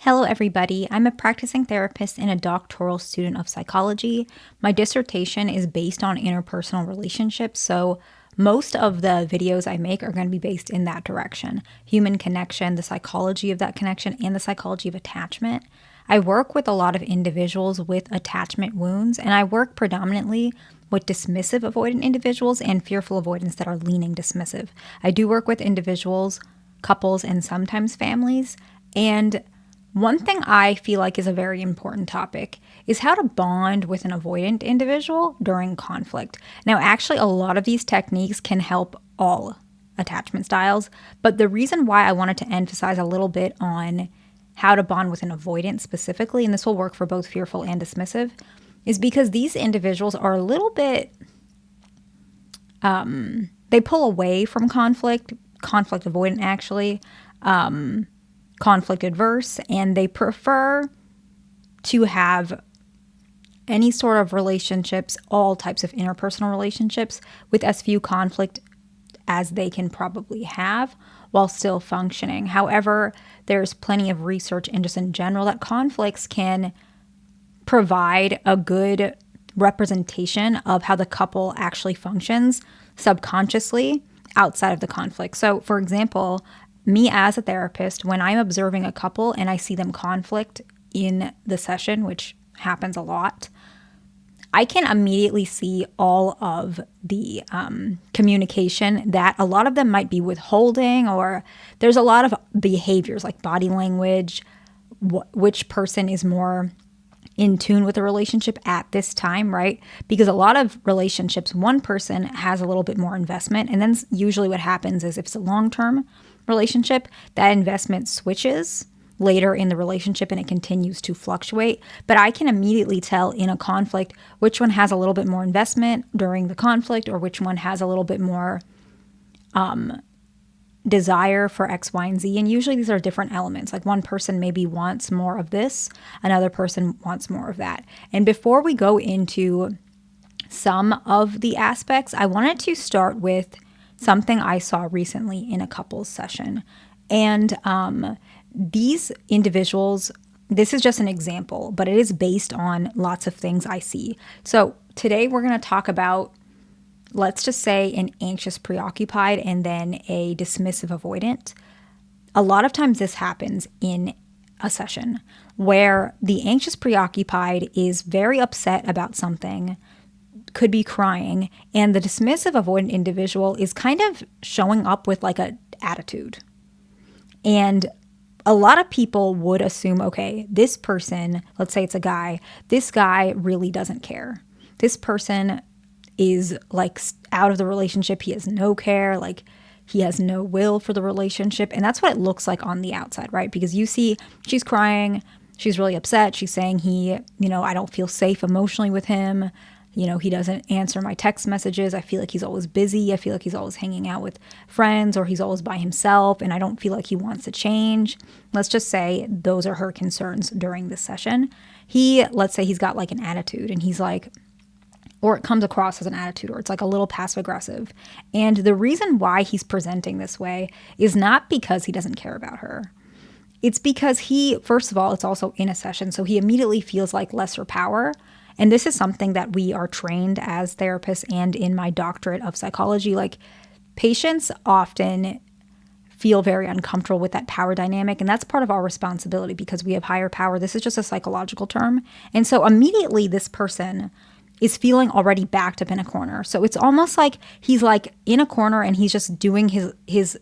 Hello, everybody. I'm a practicing therapist and a doctoral student of psychology. My dissertation is based on interpersonal relationships, so most of the videos I make are going to be based in that direction. Human connection, the psychology of that connection, and the psychology of attachment. I work with a lot of individuals with attachment wounds, and I work predominantly with dismissive avoidant individuals and fearful avoidants that are leaning dismissive. I do work with individuals, couples, and sometimes families, and one thing I feel like is a very important topic is how to bond with an avoidant individual during conflict. Now, actually, a lot of these techniques can help all attachment styles, but the reason why I wanted to emphasize a little bit on how to bond with an avoidant specifically, and this will work for both fearful and dismissive, is because these individuals are a little bit, they pull away from conflict avoidant actually, conflict adverse, and they prefer to have any sort of relationships, all types of interpersonal relationships, with as few conflict as they can probably have while still functioning. However, there's plenty of research and just in general that conflicts can provide a good representation of how the couple actually functions subconsciously outside of the conflict. So, for example, me as a therapist, when I'm observing a couple and I see them conflict in the session, which happens a lot, I can immediately see all of the communication that a lot of them might be withholding, or there's a lot of behaviors like body language, which person is more in tune with the relationship at this time, right? Because a lot of relationships, one person has a little bit more investment, and then usually what happens is if it's a long-term relationship, that investment switches later in the relationship and it continues to fluctuate. But I can immediately tell in a conflict which one has a little bit more investment during the conflict or which one has a little bit more desire for X, Y, and Z. And usually these are different elements. Like one person maybe wants more of this, another person wants more of that. And before we go into some of the aspects, I wanted to start with something I saw recently in a couples session. And these individuals, this is just an example, but it is based on lots of things I see. So today we're going to talk about, let's just say, an anxious preoccupied and then a dismissive avoidant. A lot of times this happens in a session where the anxious preoccupied is very upset about something, could be crying, and the dismissive avoidant individual is kind of showing up with like a attitude. And a lot of people would assume, okay, this person, let's say it's a guy, this guy really doesn't care. This person is like out of the relationship. He has no care, like he has no will for the relationship. And that's what it looks like on the outside, right? Because you see she's crying, she's really upset. She's saying I don't feel safe emotionally with him. He doesn't answer my text messages. I feel like he's always busy. I feel like he's always hanging out with friends or he's always by himself and I don't feel like he wants to change. Let's just say those are her concerns during this session. Let's say he's got like an attitude and he's like, or it comes across as an attitude, or it's like a little passive aggressive. And the reason why he's presenting this way is not because he doesn't care about her. It's because first of all, it's also in a session, so he immediately feels like lesser power. And this is something that we are trained as therapists and in my doctorate of psychology. Like patients often feel very uncomfortable with that power dynamic. And that's part of our responsibility because we have higher power. This is just a psychological term. And so immediately this person is feeling already backed up in a corner. So it's almost like he's like in a corner and he's just doing he's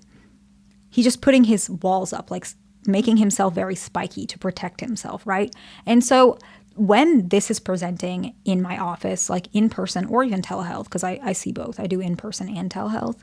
just putting his walls up, like making himself very spiky to protect himself, right? And so when this is presenting in my office, like in person or even telehealth, because I see both, I do in person and telehealth,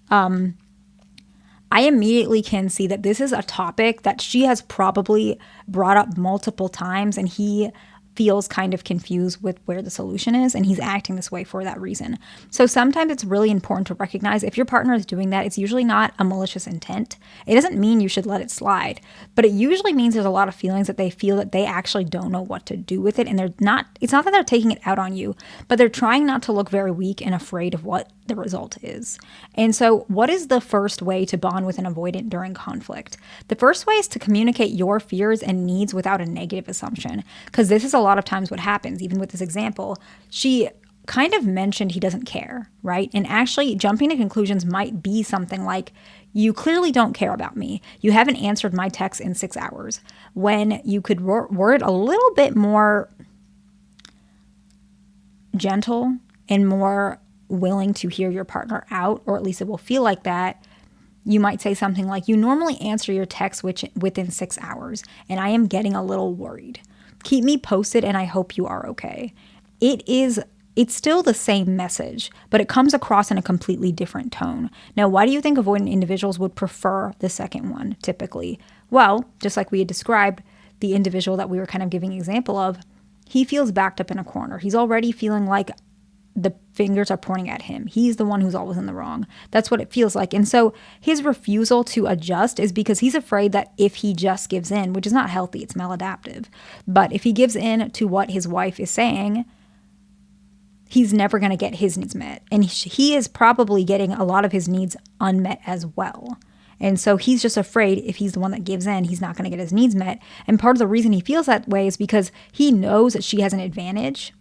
I immediately can see that this is a topic that she has probably brought up multiple times and he feels kind of confused with where the solution is, and he's acting this way for that reason. So sometimes it's really important to recognize if your partner is doing that, it's usually not a malicious intent. It doesn't mean you should let it slide, but it usually means there's a lot of feelings that they feel that they actually don't know what to do with it, and it's not that they're taking it out on you, but they're trying not to look very weak and afraid of what the result is. And so what is the first way to bond with an avoidant during conflict? The first way is to communicate your fears and needs without a negative assumption, because this is a lot of times what happens. Even with this example, she kind of mentioned he doesn't care, right? And actually jumping to conclusions might be something like, you clearly don't care about me. You haven't answered my text in 6 hours. When you could word a little bit more gentle and more willing to hear your partner out, or at least it will feel like that, you might say something like, you normally answer your text within 6 hours, and I am getting a little worried. Keep me posted, and I hope you are okay. It's still the same message, but it comes across in a completely different tone. Now, why do you think avoidant individuals would prefer the second one typically? Well, just like we had described, the individual that we were kind of giving an example of, he feels backed up in a corner. He's already feeling like the fingers are pointing at him. He's the one who's always in the wrong. That's what it feels like. And so his refusal to adjust is because he's afraid that if he just gives in, which is not healthy, it's maladaptive, but if he gives in to what his wife is saying, he's never going to get his needs met. And he is probably getting a lot of his needs unmet as well. And so he's just afraid if he's the one that gives in, he's not going to get his needs met. And part of the reason he feels that way is because he knows that she has an advantage,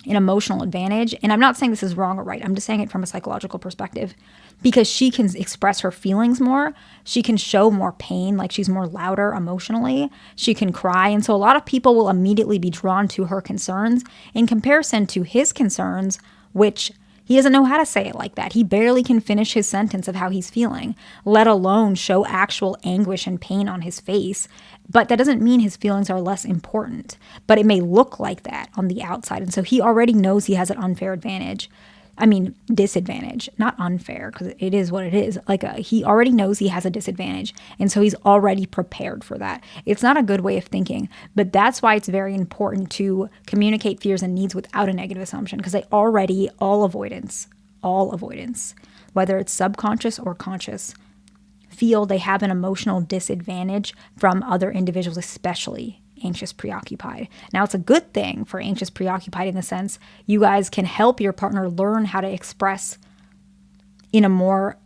an emotional advantage. And I'm not saying this is wrong or right. I'm just saying it from a psychological perspective, because she can express her feelings more. She can show more pain, like she's more louder emotionally. She can cry. And so a lot of people will immediately be drawn to her concerns in comparison to his concerns, which he doesn't know how to say it like that. He barely can finish his sentence of how he's feeling, let alone show actual anguish and pain on his face. But that doesn't mean his feelings are less important, but it may look like that on the outside. And so he already knows he has an unfair advantage. Disadvantage, not unfair, because it is what it is. He already knows he has a disadvantage. And so he's already prepared for that. It's not a good way of thinking, but that's why it's very important to communicate fears and needs without a negative assumption, because all avoidants, whether it's subconscious or conscious, feel they have an emotional disadvantage from other individuals, especially anxious preoccupied. Now, it's a good thing for anxious preoccupied in the sense you guys can help your partner learn how to express in a more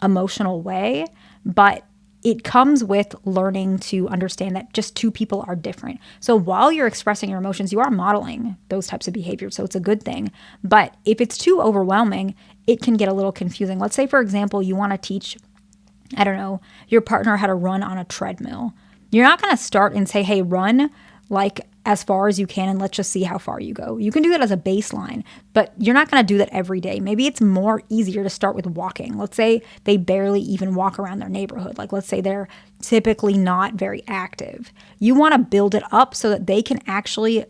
emotional way, but it comes with learning to understand that just two people are different. So while you're expressing your emotions, you are modeling those types of behaviors. So it's a good thing. But if it's too overwhelming, it can get a little confusing. Let's say, for example, you want to teach, your partner how to run on a treadmill. You're not going to start and say, hey, run like as far as you can and let's just see how far you go. You can do that as a baseline, but you're not going to do that every day. Maybe it's more easier to start with walking. Let's say they barely even walk around their neighborhood. Let's say they're typically not very active. You want to build it up so that they can actually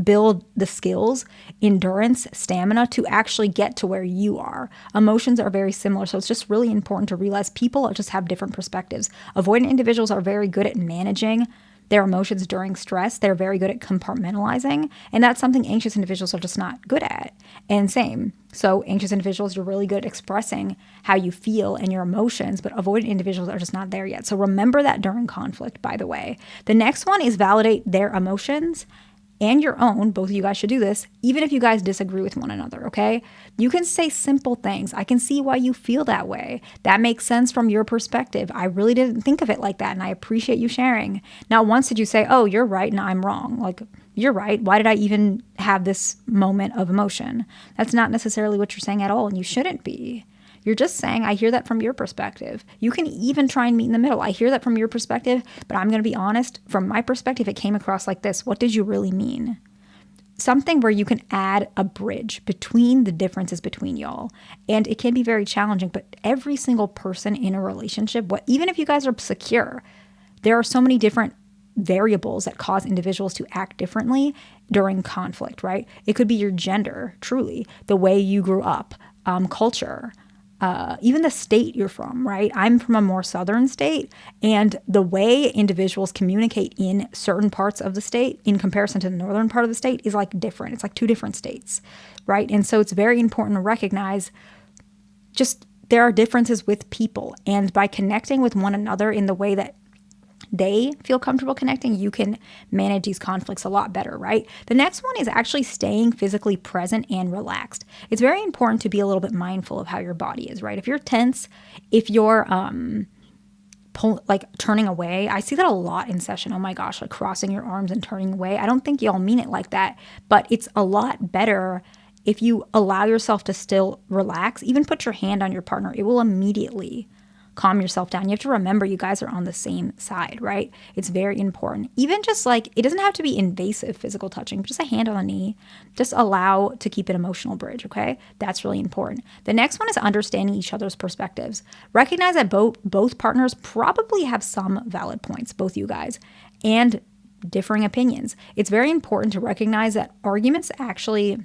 build the skills, endurance, stamina to actually get to where you are. Emotions are very similar, so it's just really important to realize people just have different perspectives. Avoidant individuals are very good at managing their emotions during stress. They're very good at compartmentalizing, and that's something anxious individuals are just not good at. And same. So anxious individuals, you're really good at expressing how you feel and your emotions, but avoidant individuals are just not there yet. So remember that during conflict, by the way. The next one is validate their emotions and your own. Both of you guys should do this, even if you guys disagree with one another, okay? You can say simple things. I can see why you feel that way. That makes sense from your perspective. I really didn't think of it like that, and I appreciate you sharing. Not once did you say, oh, you're right and I'm wrong. You're right. Why did I even have this moment of emotion? That's not necessarily what you're saying at all, and you shouldn't be. You're just saying, I hear that from your perspective. You can even try and meet in the middle. I hear that from your perspective, but I'm going to be honest. From my perspective, it came across like this. What did you really mean? Something where you can add a bridge between the differences between y'all. And it can be very challenging, but every single person in a relationship, even if you guys are secure, there are so many different variables that cause individuals to act differently during conflict, right? It could be your gender, truly, the way you grew up, culture, even the state you're from, right? I'm from a more southern state, and the way individuals communicate in certain parts of the state in comparison to the northern part of the state is different. It's like two different states, right? And so it's very important to recognize just there are differences with people, and by connecting with one another in the way that they feel comfortable connecting, you can manage these conflicts a lot better, right? The next one is actually staying physically present and relaxed. It's very important to be a little bit mindful of how your body is, right? If you're tense, if you're turning away, I see that a lot in session. Oh my gosh, like crossing your arms and turning away. I don't think y'all mean it like that, but it's a lot better if you allow yourself to still relax. Even put your hand on your partner. It will immediately calm yourself down. You have to remember you guys are on the same side, right? It's very important. Even just like, it doesn't have to be invasive physical touching, but just a hand on the knee. Just allow to keep an emotional bridge, okay? That's really important. The next one is understanding each other's perspectives. Recognize that both partners probably have some valid points, both you guys, and differing opinions. It's very important to recognize that arguments actually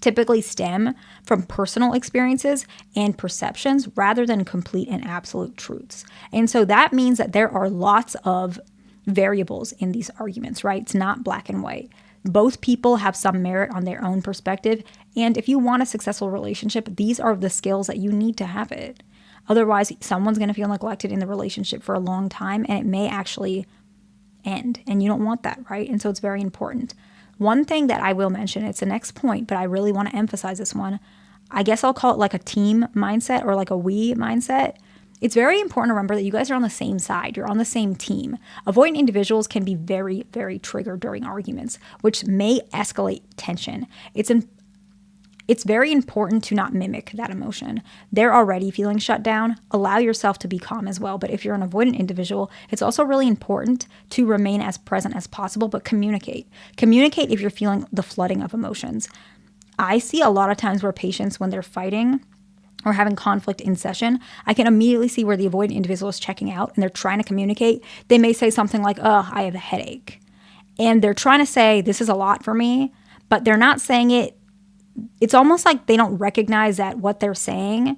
typically stem from personal experiences and perceptions rather than complete and absolute truths. And so that means that there are lots of variables in these arguments, right? It's not black and white. Both people have some merit on their own perspective. And if you want a successful relationship, these are the skills that you need to have it. Otherwise, someone's going to feel neglected in the relationship for a long time, and it may actually end. And you don't want that, right? And so it's very important. One thing that I will mention, it's the next point, but I really want to emphasize this one. I guess I'll call it like a team mindset or like a we mindset. It's very important to remember that you guys are on the same side. You're on the same team. Avoidant individuals can be very, very triggered during arguments, which may escalate tension. It's very important to not mimic that emotion. They're already feeling shut down. Allow yourself to be calm as well. But if you're an avoidant individual, it's also really important to remain as present as possible, but communicate. Communicate if you're feeling the flooding of emotions. I see a lot of times where patients, when they're fighting or having conflict in session, I can immediately see where the avoidant individual is checking out and they're trying to communicate. They may say something like, "Oh, I have a headache." And they're trying to say, "This is a lot for me," but they're not saying it. It's almost like they don't recognize that what they're saying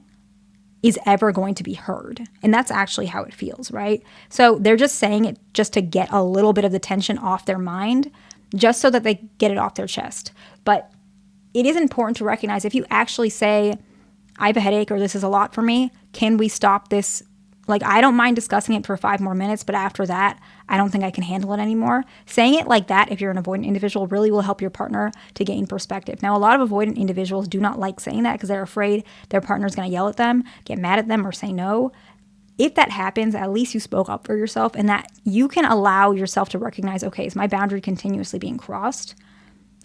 is ever going to be heard. And that's actually how it feels, right? So they're just saying it just to get a little bit of the tension off their mind, just so that they get it off their chest. But it is important to recognize if you actually say, "I have a headache," or "This is a lot for me. Can we stop this? Like, I don't mind discussing it for 5 more minutes, but after that, I don't think I can handle it anymore." Saying it like that, if you're an avoidant individual, really will help your partner to gain perspective. Now, a lot of avoidant individuals do not like saying that because they're afraid their partner's going to yell at them, get mad at them, or say no. If that happens, at least you spoke up for yourself, and that you can allow yourself to recognize, okay, is my boundary continuously being crossed?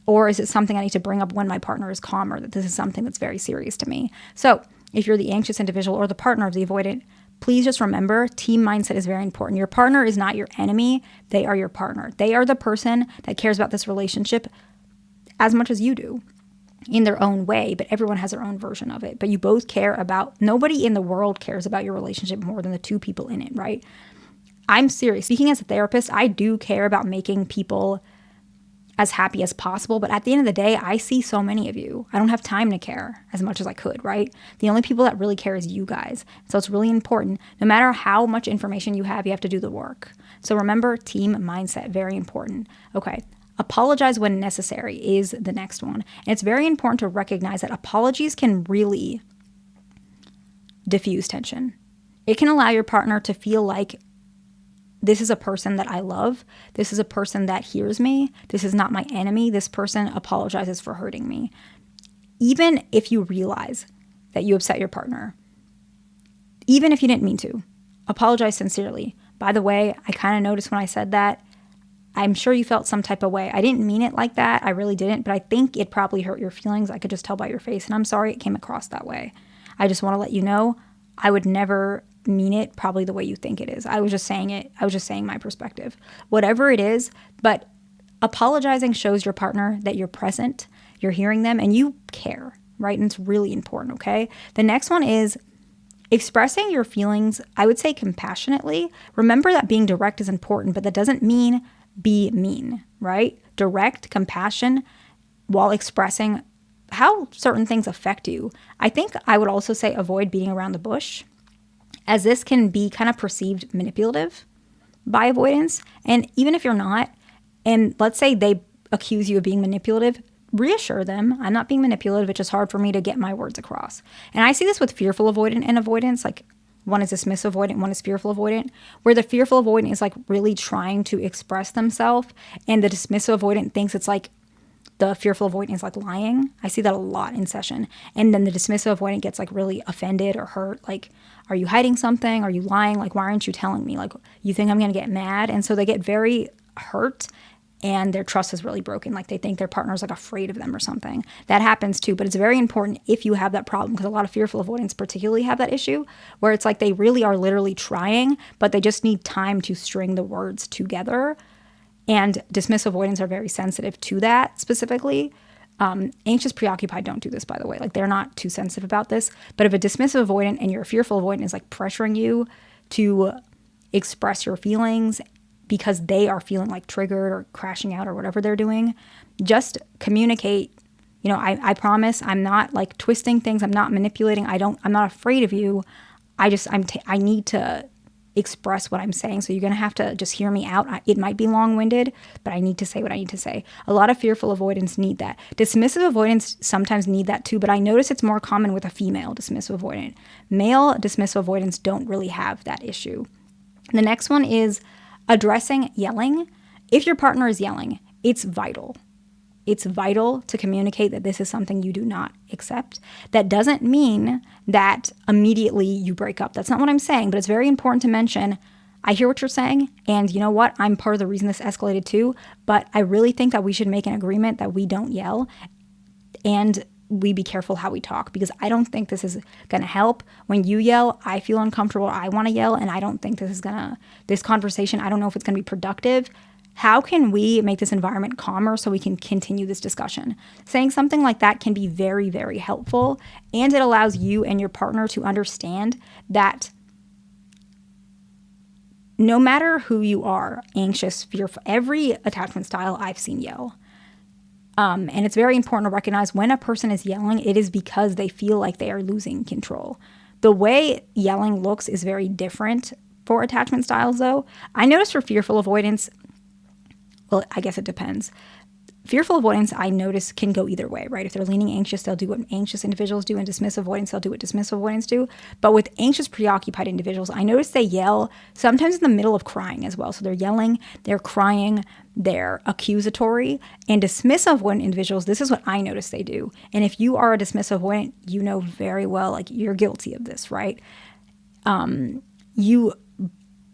Or is it something I need to bring up when my partner is calmer, that this is something that's very serious to me? So if you're the anxious individual or the partner of the avoidant, please just remember, team mindset is very important. Your partner is not your enemy. They are your partner. They are the person that cares about this relationship as much as you do in their own way, but everyone has their own version of it. But you both care about, nobody in the world cares about your relationship more than the two people in it, right? I'm serious. Speaking as a therapist, I do care about making people as happy as possible. But at the end of the day, I see so many of you. I don't have time to care as much as I could, right? The only people that really care is you guys. So it's really important. No matter how much information you have to do the work. So remember, team mindset, very important. Okay. Apologize when necessary is the next one. And it's very important to recognize that apologies can really diffuse tension. It can allow your partner to feel like, this is a person that I love. This is a person that hears me. This is not my enemy. This person apologizes for hurting me. Even if you realize that you upset your partner, even if you didn't mean to, apologize sincerely. By the way, I kind of noticed when I said that, I'm sure you felt some type of way. I didn't mean it like that. I really didn't, but I think it probably hurt your feelings. I could just tell by your face, and I'm sorry it came across that way. I just want to let you know, I would never mean it probably the way you think it is. I was just saying it. I was just saying my perspective. Whatever it is, but apologizing shows your partner that you're present, you're hearing them, and you care, right? And it's really important, okay? The next one is expressing your feelings, I would say compassionately. Remember that being direct is important, but that doesn't mean be mean, right? Direct compassion while expressing how certain things affect you. I think I would also say avoid beating around the bush, as this can be kind of perceived manipulative by avoidance. And even if you're not, and let's say they accuse you of being manipulative, reassure them, I'm not being manipulative, it's just hard for me to get my words across. And I see this with fearful avoidant and avoidance. Like, One is dismissive avoidant, one is fearful avoidant, where the fearful avoidant is like really trying to express themselves, and the dismissive avoidant thinks it's like the fearful avoidant is like lying. I see that a lot in session. And then the dismissive avoidant gets like really offended or hurt. Like, are you hiding something? Are you lying? Like, why aren't you telling me? Like, you think I'm going to get mad? And so they get very hurt and their trust is really broken. Like they think their partner's like afraid of them or something. That happens too. But it's very important if you have that problem, because a lot of fearful avoidants particularly have that issue where it's like they really are literally trying, but they just need time to string the words together. And dismissive avoidants are very sensitive to that specifically. Anxious preoccupied don't do this, by the way. Like they're not too sensitive about this. But if a dismissive avoidant and you're a fearful avoidant is like pressuring you to express your feelings because they are feeling like triggered or crashing out or whatever they're doing, just communicate. You know, I promise I'm not like twisting things. I'm not manipulating. I'm not afraid of you. I need to express what I'm saying. So you're going to have to just hear me out. It might be long-winded, but I need to say what I need to say. A lot of fearful avoidants need that. Dismissive avoidants sometimes need that too, but I notice it's more common with a female dismissive avoidant. Male dismissive avoidants don't really have that issue. The next one is addressing yelling. If your partner is yelling, it's vital. It's vital to communicate that this is something you do not accept. That doesn't mean that immediately you break up. That's not what I'm saying, but it's very important to mention, I hear what you're saying, and you know what? I'm part of the reason this escalated too, but I really think that we should make an agreement that we don't yell and we be careful how we talk, because I don't think this is going to help. When you yell, I feel uncomfortable. I want to yell, and I don't think this conversation, I don't know if it's going to be productive. How can we make this environment calmer so we can continue this discussion? Saying something like that can be very, very helpful, and it allows you and your partner to understand that no matter who you are, anxious, fearful, every attachment style I've seen yell. And it's very important to recognize when a person is yelling, it is because they feel like they are losing control. The way yelling looks is very different for attachment styles, though. I notice for fearful avoidance, well, I guess it depends. Fearful avoidance, I notice, can go either way, right? If they're leaning anxious, they'll do what anxious individuals do, and dismissive avoidance, they'll do what dismissive avoidance do. But with anxious preoccupied individuals, I notice they yell sometimes in the middle of crying as well. So they're yelling, they're crying, they're accusatory. And dismissive avoidant individuals, this is what I notice they do. And if you are a dismissive avoidant, you know very well, like you're guilty of this, right? You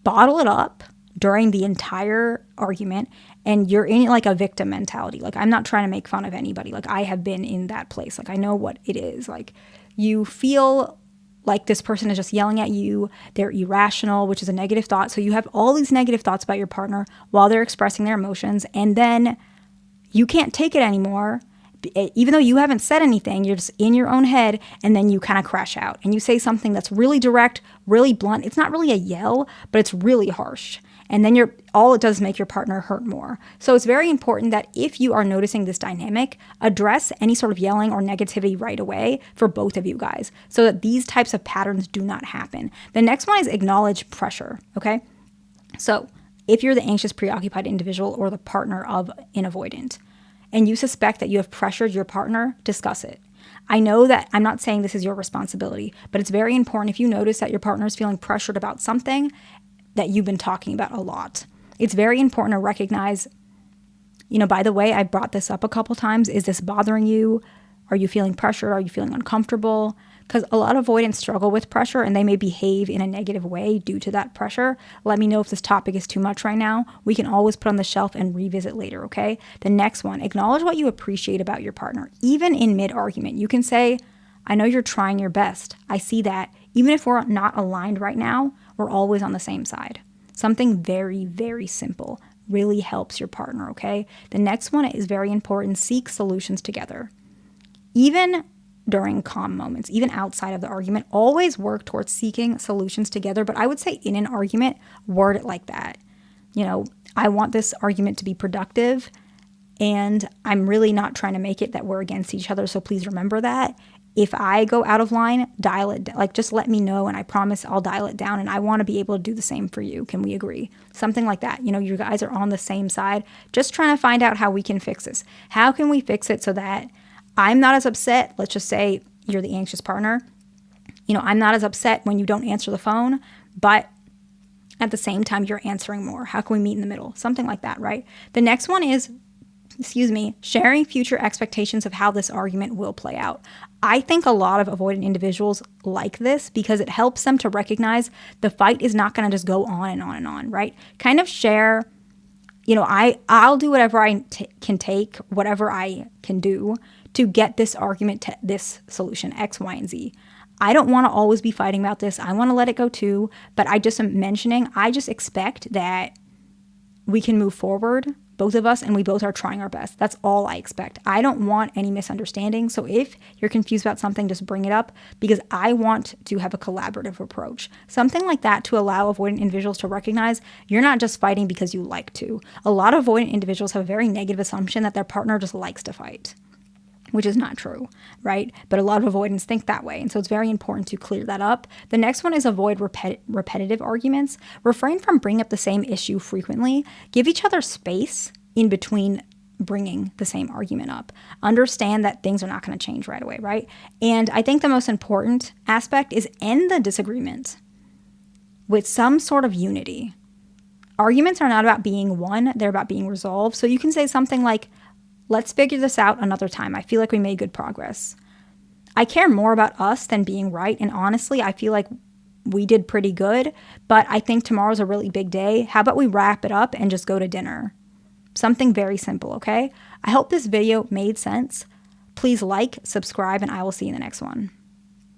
bottle it up during the entire argument, and you're in like a victim mentality. Like, I'm not trying to make fun of anybody. Like, I have been in that place. Like, I know what it is. Like, you feel like this person is just yelling at you. They're irrational, which is a negative thought. So you have all these negative thoughts about your partner while they're expressing their emotions, and then you can't take it anymore. Even though you haven't said anything, you're just in your own head, and then you kind of crash out and you say something that's really direct, really blunt. It's not really a yell, but it's really harsh. And then all it does is make your partner hurt more. So it's very important that if you are noticing this dynamic, address any sort of yelling or negativity right away for both of you guys so that these types of patterns do not happen. The next one is acknowledge pressure, okay? So if you're the anxious, preoccupied individual or the partner of an avoidant, and you suspect that you have pressured your partner, discuss it. I know that I'm not saying this is your responsibility, but it's very important if you notice that your partner is feeling pressured about something that you've been talking about a lot. It's very important to recognize, by the way, I brought this up a couple times. Is this bothering you? Are you feeling pressured? Are you feeling uncomfortable? Because a lot of avoidants struggle with pressure and they may behave in a negative way due to that pressure. Let me know if this topic is too much right now. We can always put on the shelf and revisit later, okay? The next one, acknowledge what you appreciate about your partner. Even in mid-argument, you can say, I know you're trying your best. I see that. Even if we're not aligned right now, we're always on the same side. Something very, very simple really helps your partner, okay? The next one is very important. Seek solutions together. Even during calm moments, even outside of the argument, always work towards seeking solutions together. But I would say in an argument, word it like that. I want this argument to be productive, and I'm really not trying to make it that we're against each other. So please remember that. If I go out of line, dial it, just let me know, and I promise I'll dial it down, and I want to be able to do the same for you. Can we agree? Something like that. You guys are on the same side, just trying to find out how we can fix this. How can we fix it so that I'm not as upset? Let's just say you're the anxious partner. I'm not as upset when you don't answer the phone, but at the same time, you're answering more. How can we meet in the middle? Something like that, right? The next one is, sharing future expectations of how this argument will play out. I think a lot of avoidant individuals like this because it helps them to recognize the fight is not going to just go on and on and on, right? Kind of share, I'll do whatever I can take, whatever I can do to get this argument to this solution, X, Y, and Z. I don't want to always be fighting about this. I want to let it go too, but I just am mentioning, I just expect that we can move forward, both of us, and we both are trying our best. That's all I expect. I don't want any misunderstanding. So if you're confused about something, just bring it up because I want to have a collaborative approach. Something like that to allow avoidant individuals to recognize you're not just fighting because you like to. A lot of avoidant individuals have a very negative assumption that their partner just likes to fight, which is not true, right? But a lot of avoidants think that way. And so it's very important to clear that up. The next one is avoid repetitive arguments. Refrain from bringing up the same issue frequently. Give each other space in between bringing the same argument up. Understand that things are not going to change right away, right? And I think the most important aspect is end the disagreement with some sort of unity. Arguments are not about being won, they're about being resolved. So you can say something like, let's figure this out another time. I feel like we made good progress. I care more about us than being right. And honestly, I feel like we did pretty good, but I think tomorrow's a really big day. How about we wrap it up and just go to dinner? Something very simple, okay? I hope this video made sense. Please like, subscribe, and I will see you in the next one.